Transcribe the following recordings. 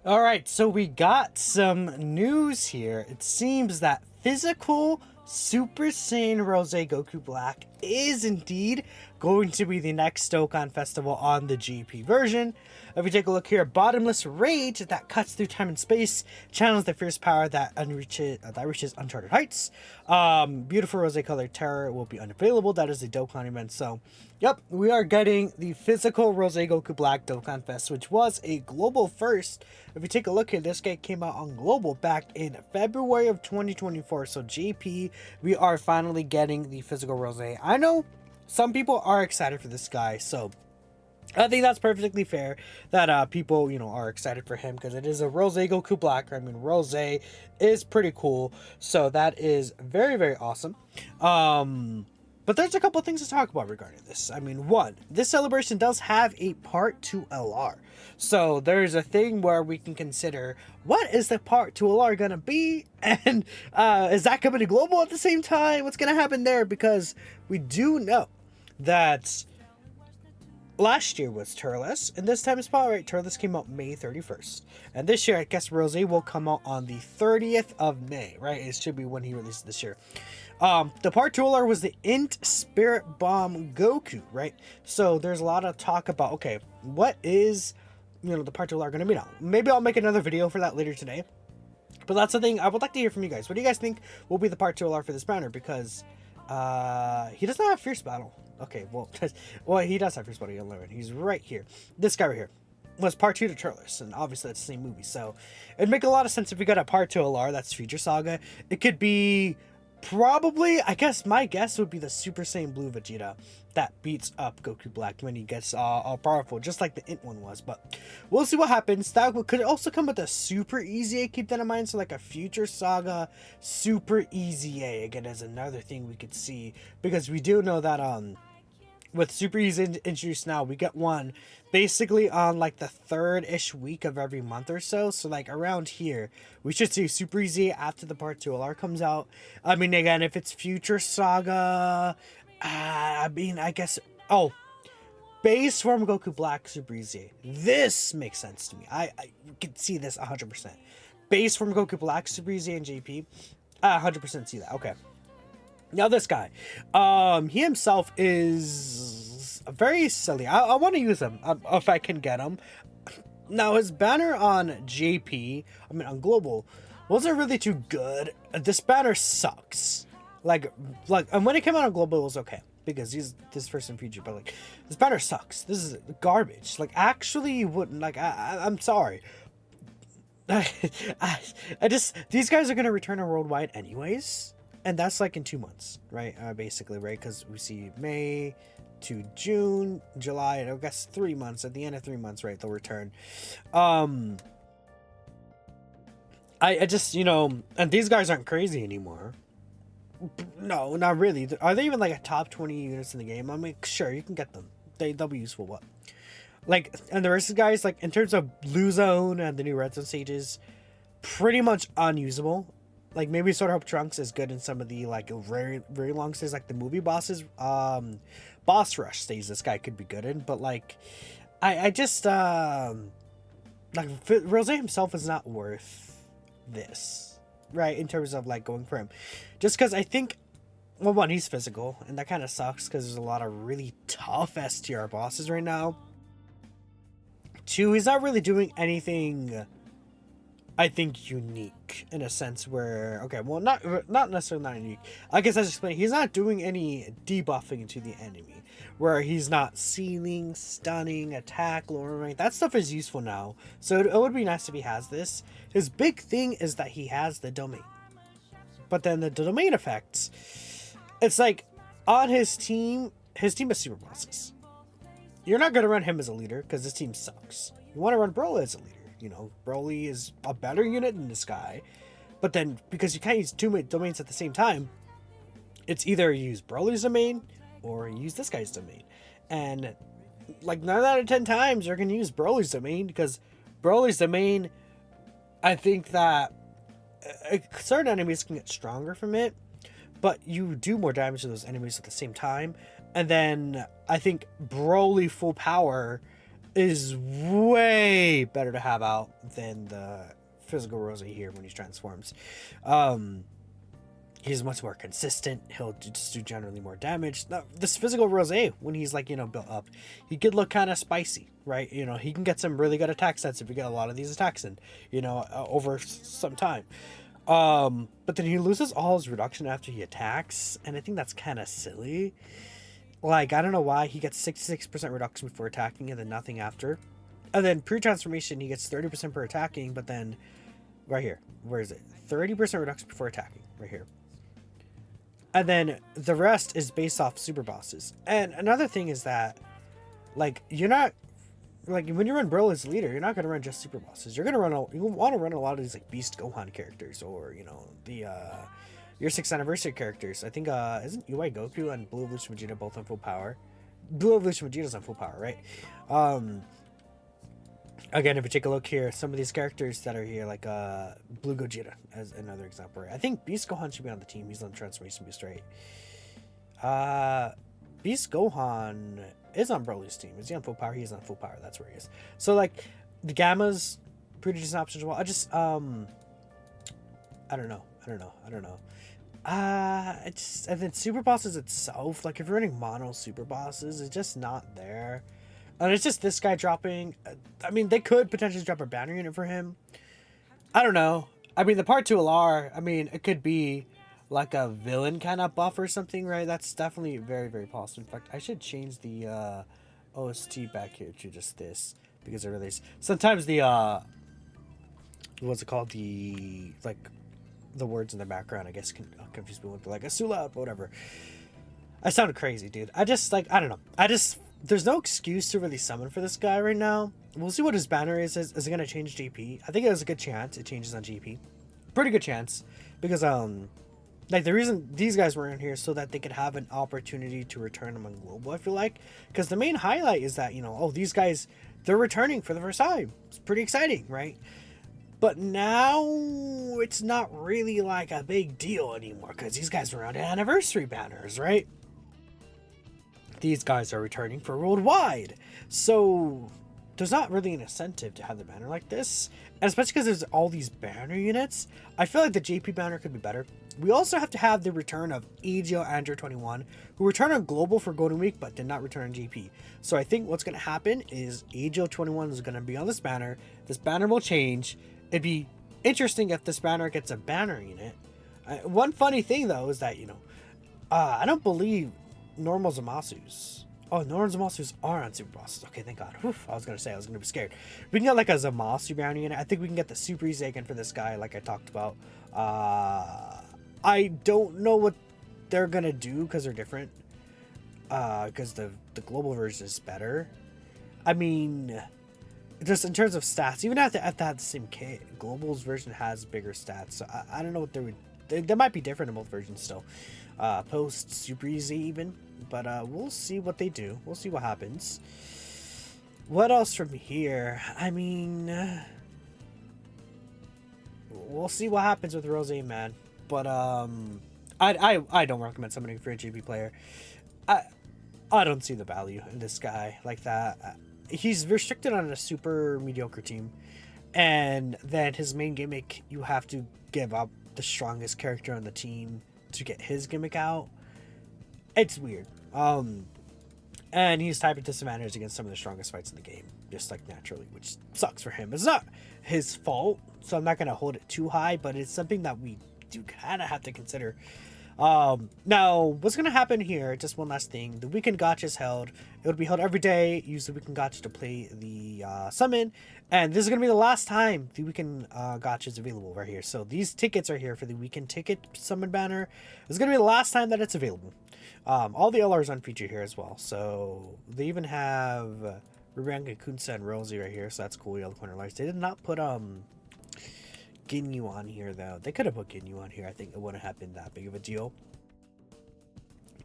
All right, so we got some news here. It seems that physical Super Saiyan Rose Goku Black is indeed going to be the next Dokkan Festival on the GP version. If we take a look here, Bottomless Rage that cuts through time and space, channels the fierce power that reaches uncharted heights. Beautiful Rose Colored Terror will be unavailable. That is a Dokkan event. So, yep, we are getting the physical Rose Goku Black Dokkan Fest, which was a global first. If you take a look here, this guy came out on global back in February of 2024. So GP, we are finally getting the physical Rose. I know some people are excited for this guy, so I think that's perfectly fair that people, are excited for him because it is a Rose Goku Black. I mean, Rose is pretty cool, so that is very, very awesome. But there's a couple things to talk about regarding this. I mean, one, this celebration does have a Part 2 LR. So there's a thing where we can consider, what is the Part 2 LR going to be? And is that coming to global at the same time? What's going to happen there? Because we do know that last year was Turles, and this time it's probably right. Turles came out May 31st. And this year, I guess Rose will come out on the 30th of May, right? It should be when he released this year. The Part 2 LR was the Int Spirit Bomb Goku, right? So there's a lot of talk about, okay, what is, the Part 2 LR going to be now? Maybe I'll make another video for that later today. But that's the thing. I would like to hear from you guys. What do you guys think will be the Part 2 LR for this banner? Because he does not have Fierce Battle. Okay, well, he does have Fierce Battle 11. He's right here. This guy right here was Part 2 to Turles, and obviously that's the same movie. So it'd make a lot of sense if we got a Part 2 LR. That's Future Saga. It could be probably, I guess my guess would be the Super Saiyan Blue Vegeta that beats up Goku Black when he gets all powerful, just like the Int one was. But we'll see what happens. That could also come with a Super EZA. Keep that in mind. So like a Future Saga Super EZA again is another thing we could see, because we do know that with Super EZA introduced now, we get one basically on like the third-ish week of every month or so. So like around here, we should see Super EZA after the Part 2 LR comes out. I mean, again, if it's Future Saga, I guess, base form Goku Black Super EZA. This makes sense to me. I can see this 100%. Base form Goku Black Super EZA and JP, I 100% see that. Okay. Now this guy, he himself is very silly. I want to use him if I can get him. Now his banner on JP, on global, wasn't really too good. This banner sucks. And when it came out on global, it was okay because he's this first and future. But like, this banner sucks. This is garbage. Like, actually, you wouldn't like. I'm sorry. I just, these guys are gonna return on worldwide anyways. And that's like in 2 months, right? Basically, right? Because we see May to June, July, I guess 3 months. At the end of 3 months, right? They'll return. I just, and these guys aren't crazy anymore. No, not really. Are they even like a top 20 units in the game? I mean, sure, you can get them. They'll be useful. What? Like, and the rest of the guys, like in terms of Blue Zone and the new Red Zone stages, pretty much unusable. Like, maybe Sword Hope Trunks is good in some of the, like, very, very long stages, like the movie bosses. Boss Rush stage this guy could be good in. But, like, I just, like, Rose himself is not worth this, right? In terms of, like, going for him. Just because I think, well, one, he's physical. And that kind of sucks because there's a lot of really tough STR bosses right now. Two, he's not really doing anything, I think, unique in a sense where, okay, well, not necessarily not unique. I guess I just explained, he's not doing any debuffing to the enemy, where he's not sealing, stunning, attack, lowering rank. That stuff is useful now, so it would be nice if he has this. His big thing is that he has the domain, but then the domain effects, it's like on his team is super bosses. You're not gonna run him as a leader because this team sucks. You want to run Broly as a leader. Broly is a better unit than this guy. But then, because you can't use two domains at the same time, it's either you use Broly's domain or you use this guy's domain. And, like, 9 out of 10 times, you're going to use Broly's domain because Broly's domain, I think that certain enemies can get stronger from it, but you do more damage to those enemies at the same time. And then, I think Broly full power is way better to have out than the physical Rose here when he transforms. He's much more consistent. He'll just do generally more damage. Now, this physical Rose, when he's like, built up, he could look kind of spicy, right? He can get some really good attack sets if you get a lot of these attacks in, over some time. But then he loses all his reduction after he attacks, and I think that's kind of silly. Like, I don't know why he gets 66% reduction before attacking and then nothing after. And then pre-transformation, he gets 30% per attacking, but then right here, where is it? 30% reduction before attacking, right here. And then the rest is based off super bosses. And another thing is that, like, you're not, like, when you run Broly as leader, you're not going to run just super bosses. You're going to run, you want to run a lot of these, like, Beast Gohan characters, or, your 6th anniversary characters. I think, isn't UI Goku and Blue Evolution Vegeta both on full power? Blue Evolution Vegeta's on full power, right? Again, if you take a look here, some of these characters that are here, like Blue Gogeta as another example. Right? I think Beast Gohan should be on the team. He's on Transformation Boost, right? Beast Gohan is on Broly's team. Is he on full power? He is on full power. That's where he is. So, like, the Gamma's pretty decent option as well. I just, I don't know. And then super bosses itself, like, if you're running mono super bosses, it's just not there. And it's just this guy dropping. I mean, they could potentially drop a banner unit for him. I don't know. I mean, the part 2 LR, I mean, it could be like a villain kind of buff or something, right? That's definitely very, very possible. In fact, I should change the OST back here to just this, because it really, sometimes the what's it called, the, like, the words in the background, I guess, can confuse people with, like, Asula, whatever. I sounded crazy, dude. I just, like, I don't know. There's no excuse to really summon for this guy right now. We'll see what his banner is. Is it going to change GP? I think there's a good chance it changes on GP. Pretty good chance. Because, like, the reason these guys were in here is so that they could have an opportunity to return among global, I feel like. Because the main highlight is that, these guys, they're returning for the first time. It's pretty exciting, right? But now it's not really like a big deal anymore, because these guys are on anniversary banners, right? These guys are returning for worldwide. So there's not really an incentive to have the banner like this. And especially because there's all these banner units, I feel like the JP banner could be better. We also have to have the return of EZA Android 21, who returned on Global for Golden Week, but did not return on GP. So I think what's going to happen is EZA 21 is going to be on this banner. This banner will change. It'd be interesting if this banner gets a banner unit. One funny thing, though, is that, I don't believe normal Zamasus. Oh, normal Zamasus are on super bosses. Okay, thank God. Whew, I was going to be scared. We can get like a Zamasu bounty unit. I think we can get the Super EZA again for this guy, like I talked about. I don't know what they're going to do because they're different. Because the global version is better. I mean, just in terms of stats, even if they have the same kit, global's version has bigger stats. So I don't know what they would. They might be different in both versions still. Post Super EZA even. But we'll see what they do. We'll see what happens. What else from here? I mean, we'll see what happens with Rose, man. But I don't recommend summoning for a GP player. I don't see the value in this guy like that. He's restricted on a super mediocre team, and then his main gimmick, you have to give up the strongest character on the team to get his gimmick out. It's weird. And he's type of disadvantaged against some of the strongest fights in the game, just like naturally, which sucks for him. It's not his fault, so I'm not going to hold it too high, but it's something that we do kind of have to consider. Now, what's going to happen here, just one last thing, the weekend gacha is held. It will be held every day. Use the weekend gacha to play the summon, and this is going to be the last time the weekend gacha is available right here. So these tickets are here for the weekend ticket summon banner. It's going to be the last time that it's available. All the LRs on feature here as well. So they even have Ruranga, Kunsa, and Rosie right here. So that's cool. Yellow Corner Lights. They did not put Ginyu on here though. They could have put Ginyu on here. I think it wouldn't have been that big of a deal.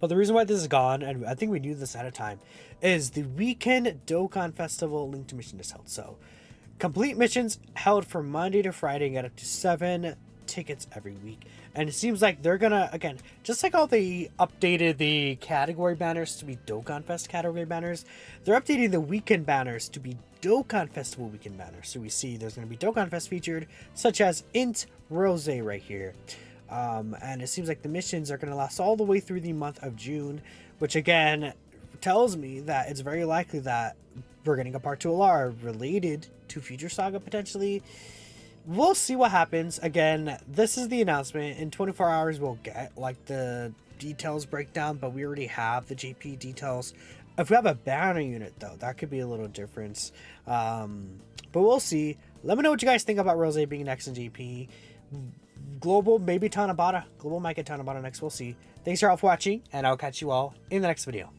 But the reason why this is gone, and I think we knew this at a time, is the weekend Dokkan Festival linked to mission is held. So complete missions held from Monday to Friday, get up to 7 tickets every week. And it seems like they're gonna, again, just like how they updated the category banners to be Dokkan Fest category banners, they're updating the weekend banners to be Dokkan Festival weekend banners. So we see there's gonna be Dokkan Fest featured, such as Int Rose right here. And it seems like the missions are gonna last all the way through the month of June, which again tells me that it's very likely that we're getting a part 2 LR related to Future Saga potentially. We'll see what happens. Again, this is the announcement. In 24 hours we'll get like the details breakdown, but we already have the JP details. If we have a banner unit though, that could be a little difference. But we'll see. Let me know what you guys think about Rose being next in JP. Global, maybe Tanabata. Global might get Tanabata next. We'll see. Thanks for all for watching, and I'll catch you all in the next video.